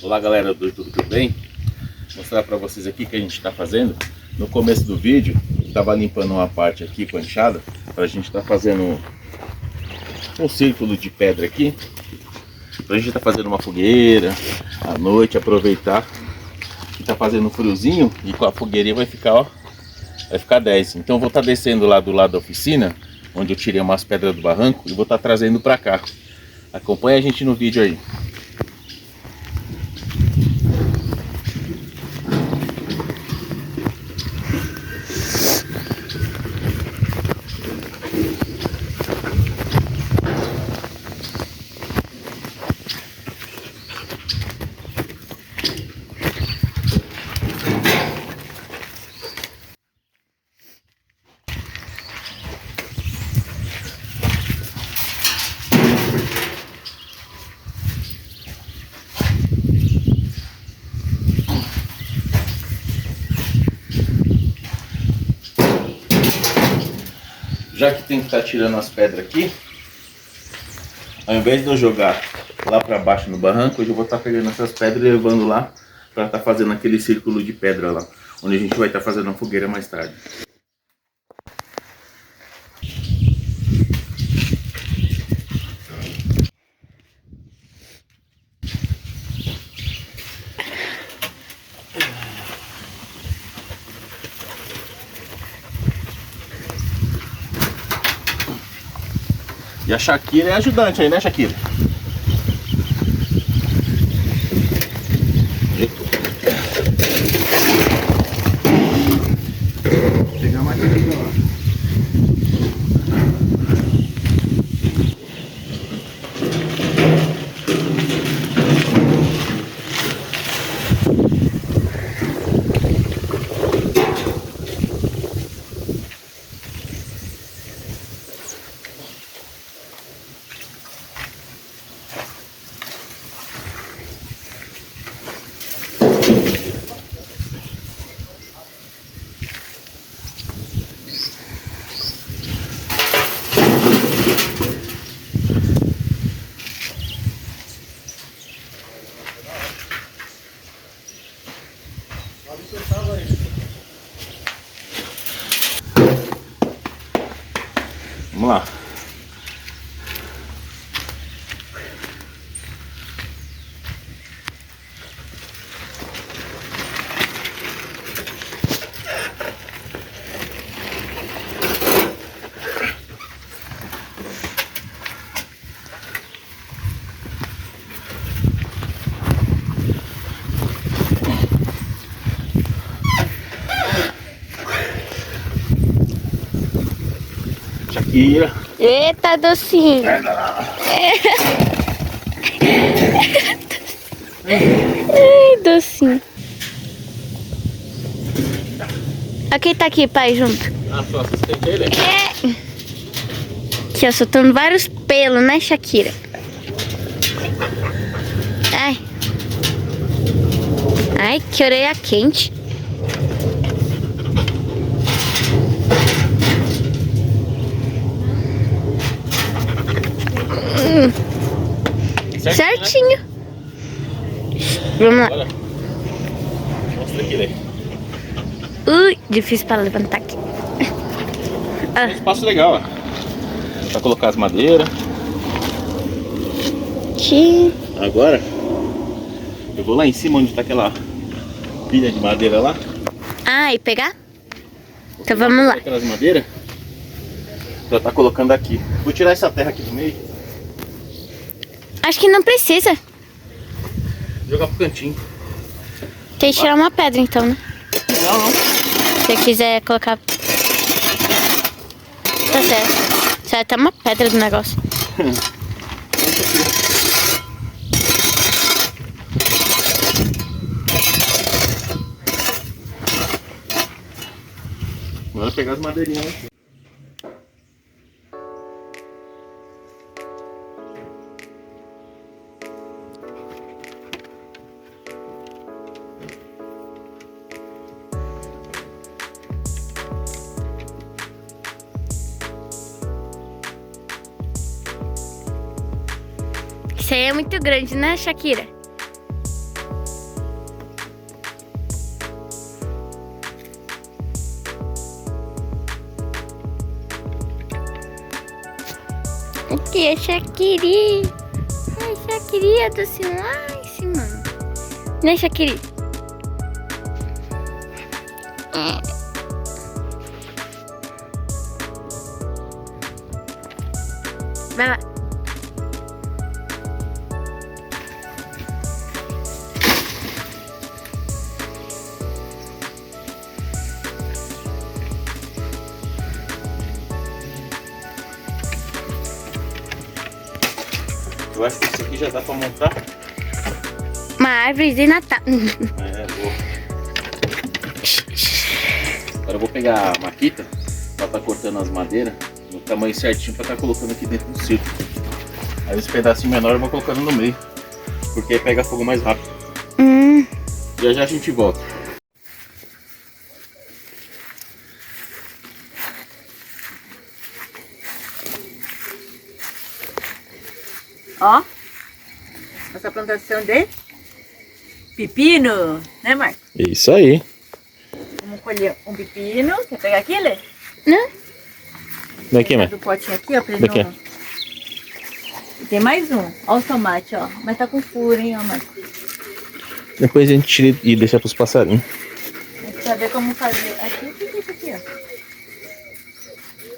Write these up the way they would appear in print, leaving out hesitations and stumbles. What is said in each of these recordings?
Olá galera do YouTube, tudo bem? Vou mostrar para vocês aqui o que a gente está fazendo. No começo do vídeo, estava limpando uma parte aqui com a enxada, para a gente estar fazendo um círculo de pedra aqui. Para a gente estar fazendo uma fogueira à noite, aproveitar que está fazendo um friozinho e com a fogueirinha vai ficar, ó, vai ficar 10. Então eu vou estar descendo lá do lado da oficina, onde eu tirei umas pedras do barranco, e vou estar trazendo para cá. Acompanha a gente no vídeo aí. Já que tem que estar tirando as pedras aqui, ao invés de eu jogar lá para baixo no barranco, eu já vou estar pegando essas pedras e levando lá para estar fazendo aquele círculo de pedra lá, onde a gente vai estar fazendo uma fogueira mais tarde. E a Shakira é ajudante aí, né, Shakira? Vou pegar mais aqui lá. Vamos lá. Shakira. Eita, docinho. Ai, docinho. Olha quem tá aqui, pai, junto. Ah, sua assistente aí, né? Aqui, ó, soltando vários pelos, né, Shakira? Ai. Ai, que orelha quente. Certinho. Né? Vamos lá. Olha. Mostra aqui, né? Ui, difícil para levantar aqui. Um espaço legal, ó. Pra colocar as madeiras. Aqui. Agora, eu vou lá em cima onde tá aquela pilha de madeira lá. Ah, e pegar? Então vamos lá. Aquelas madeiras. Já tá colocando aqui. Vou tirar essa terra aqui do meio. Acho que não precisa. Jogar pro cantinho. Tem que tirar uma pedra então, né? Não, não. Se você quiser colocar... Tá certo. Sai até uma pedra do negócio. Agora pegar as madeirinhas aqui. Isso aí é muito grande, né, Shakira? Aqui é Shakiri. Ai, Shakiri é docinho lá em cima. Né, Shakiri? Vai lá. Eu acho que isso aqui já dá pra montar. Uma árvore de Natal. É, vou. Agora eu vou pegar a maquita pra estar cortando as madeiras no tamanho certinho pra estar colocando aqui dentro do círculo. Aí esse pedacinho menor eu vou colocando no meio, porque aí pega fogo mais rápido. Já já a gente volta. Ó, essa plantação de pepino, né, Marco? Isso aí. Vamos colher um pepino. Quer pegar aqui, Lê? Não? Daqui, mãe. Do potinho aqui, ó, pra ele Daqui. não... E tem mais um. Ó os tomates, ó. Mas tá com furo, hein, ó, Marco. Depois a gente tira e deixa pros passarinhos. A gente vai ver como fazer. Aqui, o que é isso aqui, ó?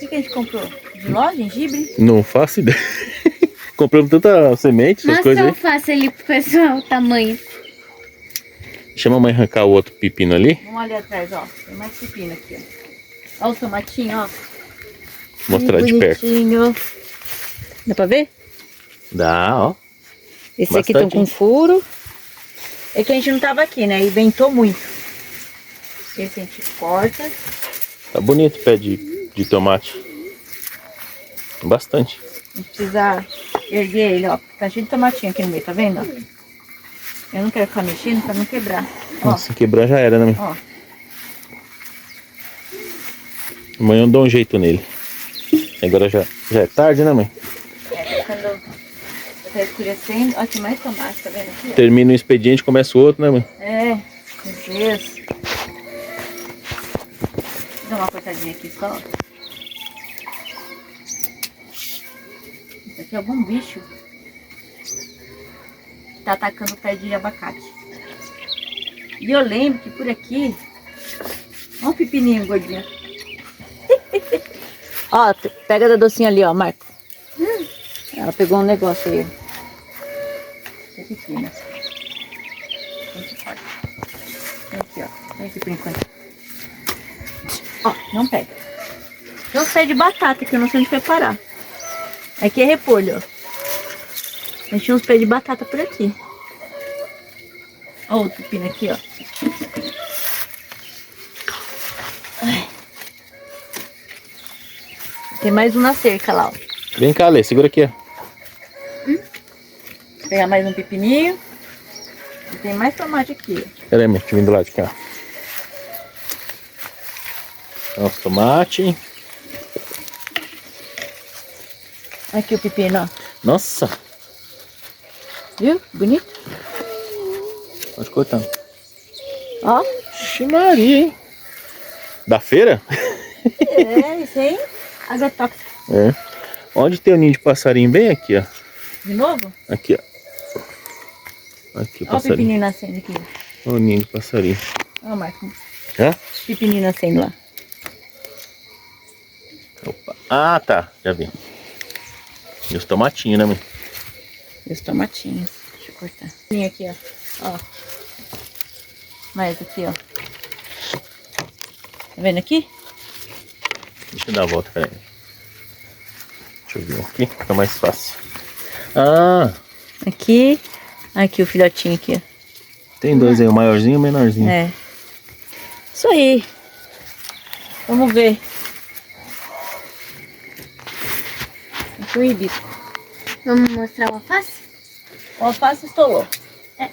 O que a gente comprou? De loja, gengibre? Não faço ideia. Compramos tanta semente, essas Mostra coisas o aí. alface ali pro pessoal, o tamanho. Chama a mãe arrancar o outro pepino ali. Vamos ali atrás, ó. Tem mais pepino aqui, ó. Ó os tomatinhos, ó. Mostrar de perto. Bonitinho. Dá pra ver? Dá, ó. Esses aqui estão Bastante. com furo. É que a gente não tava aqui, né? E ventou muito. Esse a gente corta. Tá bonito o pé de tomate. Bastante. A gente precisa erguer ele, ó. Tá cheio de tomatinho aqui no meio, tá vendo? Ó? Eu não quero ficar mexendo pra não quebrar. Ó, Se quebrar já era, né, mãe? ó. Amanhã eu dou um jeito nele. Agora já é tarde, né, mãe? É, quando tá escurecendo. Ó, tem mais tomate, tá vendo aqui? Ó? Termina um expediente, começa o outro, né, mãe? É, meu Deus. Vou dar uma cortadinha aqui só. Isso aqui é algum bicho que tá atacando o pé de abacate. E eu lembro que por aqui... Olha um pepininho gordinho. Ó, pega da docinha ali, ó, Marco. Ela pegou um negócio aí. É pepino. Aqui, ó. Vem aqui por enquanto. Ó, não pega. Tem uns pés de batata que eu não sei onde foi parar. Aqui é repolho, ó. Mas tinha uns pés de batata por aqui. Ó, outro pepino aqui, ó. Ai. Tem mais um na cerca lá, ó. Vem cá, Lê, segura aqui, ó. Vou pegar mais um pepininho. E tem mais tomate aqui, ó. Pera aí, mãe, deixa eu vir do lado de cá. Nosso tomate. Aqui o pepino, ó. Nossa, Viu? Bonito? pode cortar. Ó. Ximaria, hein? Da feira? É, isso aí. Agrotóxico. É. Onde tem o ninho de passarinho? Bem aqui, ó. De novo? Aqui, ó. Aqui o Ó o passarinho. pepininho nascendo aqui. Ó o ninho de passarinho. Ó, Marco. Hã? Pepininho nascendo lá. Opa. Ah, tá. Já vi. E os tomatinhos, né, mãe? E os tomatinhos. Deixa eu cortar. Tem aqui, ó. Ó. Mais aqui, ó. Tá vendo aqui? Deixa eu dar a volta, peraí. Deixa eu ver aqui, fica mais fácil. Ah, Aqui. Aqui o filhotinho aqui, ó. tem dois aí, o maiorzinho e o menorzinho. É. Isso aí. Vamos ver. Aqui o hibisco. Vamos mostrar o alface? O alface estolou. É.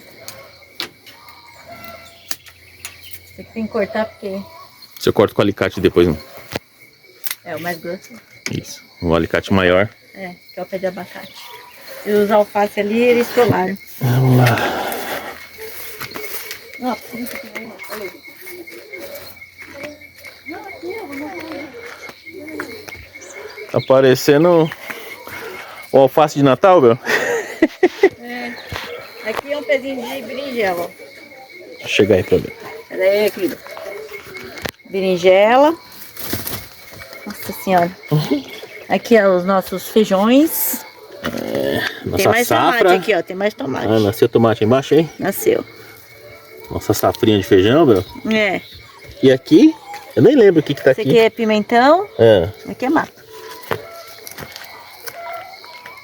Esse aqui tem que cortar porque Você corta com o alicate depois, não? é o mais grosso. Isso. O alicate maior. É, que é o pé de abacate. E os alface ali, eles estolaram. Vamos lá. Ó, isso aqui, olha aí. Tá parecendo O alface de Natal, meu? É. Aqui é um pezinho de berinjela, ó. Deixa eu chegar aí pra ver. Pera aí, querido. Berinjela. Nossa senhora. Aqui é os nossos feijões. Nossa Tem mais safra. tomate aqui, ó. Tem mais tomate. Ah, nasceu tomate aí embaixo, hein? Nasceu. Nossa safrinha de feijão, meu. É. E aqui, eu nem lembro o que tá Esse aqui. aqui é pimentão. É. Aqui é mato.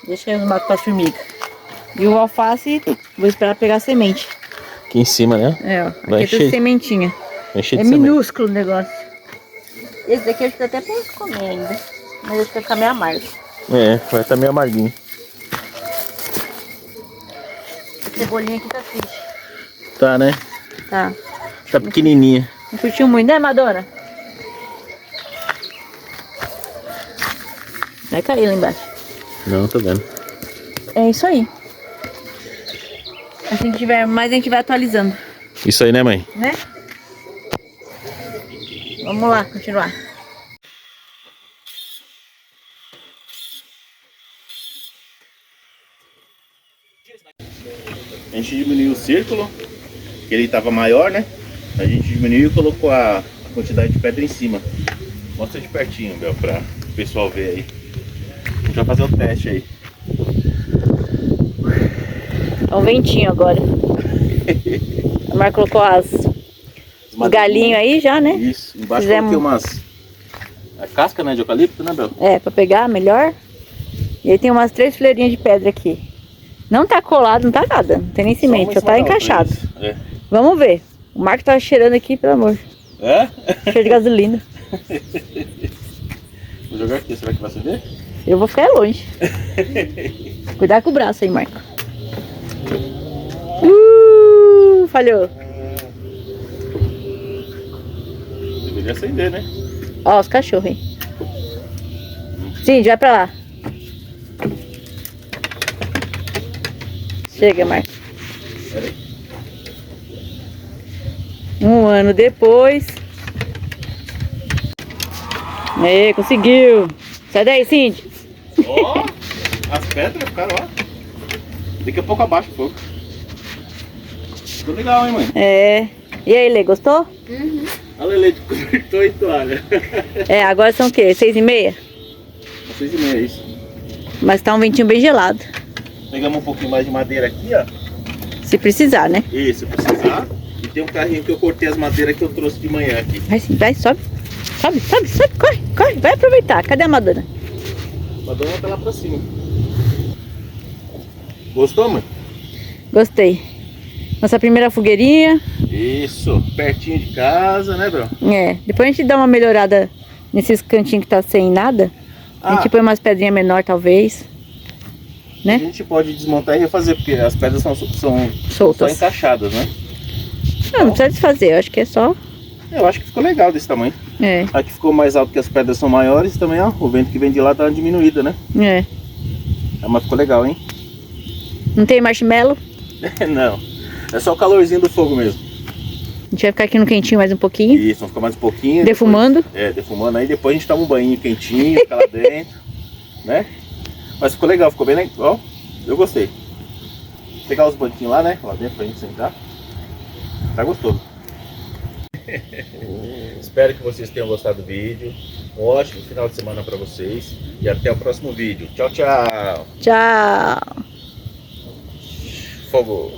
Deixa aí os matos para as formigas. E o alface, vou esperar pegar a semente. Aqui em cima, né? É, ó. Vai Aqui é tudo cheio. sementinha. Vai cheio É de semente. minúsculo o negócio. Esse daqui acho que dá até pra comer ainda. Mas acho que vai ficar meio amargo. É, vai estar meio amarguinho. A cebolinha aqui tá triste. Tá, né? Tá. Tá pequenininha. Não curtiu muito, né, Madonna? Vai cair lá embaixo. Não, tô vendo. É isso aí. Assim que tiver mais, a gente vai atualizando, Isso aí, né, mãe? né? Vamos lá, continuar. A gente diminuiu o círculo, que ele tava maior, né? A gente diminuiu e colocou a quantidade de pedra em cima. Mostra de pertinho, Bel, pra o pessoal ver aí. A gente vai fazer o teste aí. É um ventinho agora. A Mar colocou os galinhos aí já, né? Isso, embaixo Fizemos- coloquei umas... A casca, né, de eucalipto, né, Bel? É, pra pegar melhor. E aí tem umas 3 fileirinhas de pedra aqui. Não tá colado, não tá nada. Não tem nem cimento, só tá encaixado. É. Vamos ver. O Marco tá cheirando aqui, pelo amor. É? Cheiro de gasolina. Vou jogar aqui, será que vai acender? Eu vou ficar longe. Cuidado com o braço aí, Marco. Falhou. Deveria acender, né? Ó, os cachorros, hein? Sim, vai pra lá. Chega, Marco. Pera aí. Um ano depois. Aí, conseguiu. Sai daí, Cindy. Ó, as pedras ficaram, ó. Daqui a pouco abaixa o fogo. Ficou legal, hein, mãe? É. E aí, Lê, gostou? A Lele cortou e toalha. É, agora são o quê? 6h30? 6h30, isso. Mas tá um ventinho bem gelado. Pegamos um pouquinho mais de madeira aqui, ó. Se precisar, né? Isso, se precisar. E tem um carrinho que eu cortei as madeiras que eu trouxe de manhã aqui. Vai sim, vai, sobe. Sobe, sobe, sobe, corre, corre. Vai aproveitar. Cadê a Madonna? A Madonna tá lá pra cima. Gostou, mãe? Gostei. Nossa primeira fogueirinha. Isso, pertinho de casa, né, bro? É, depois a gente dá uma melhorada nesses cantinhos que tá sem nada. A gente põe umas pedrinhas menor, talvez. A Né? gente pode desmontar e refazer, porque as pedras são só Soltas. encaixadas, né? Não precisa desfazer, eu acho que é só. Eu acho que ficou legal desse tamanho. É, Aqui ficou mais alto que as pedras são maiores também, ó. O vento que vem de lá dá uma diminuída, né? é. Mas ficou legal, hein? Não tem marshmallow? Não, é só o calorzinho do fogo mesmo. A gente vai ficar aqui no quentinho mais um pouquinho. Isso, vamos ficar mais um pouquinho. Defumando. Depois, defumando. Aí depois a gente toma um banho quentinho, fica lá dentro, né? Mas ficou legal, ficou bem legal. Eu gostei. Vou pegar os banquinhos lá, né? Lá dentro pra gente sentar. Tá gostoso. Espero que vocês tenham gostado do vídeo. Um ótimo final de semana pra vocês. E até o próximo vídeo. Tchau, tchau. Tchau. Fogo.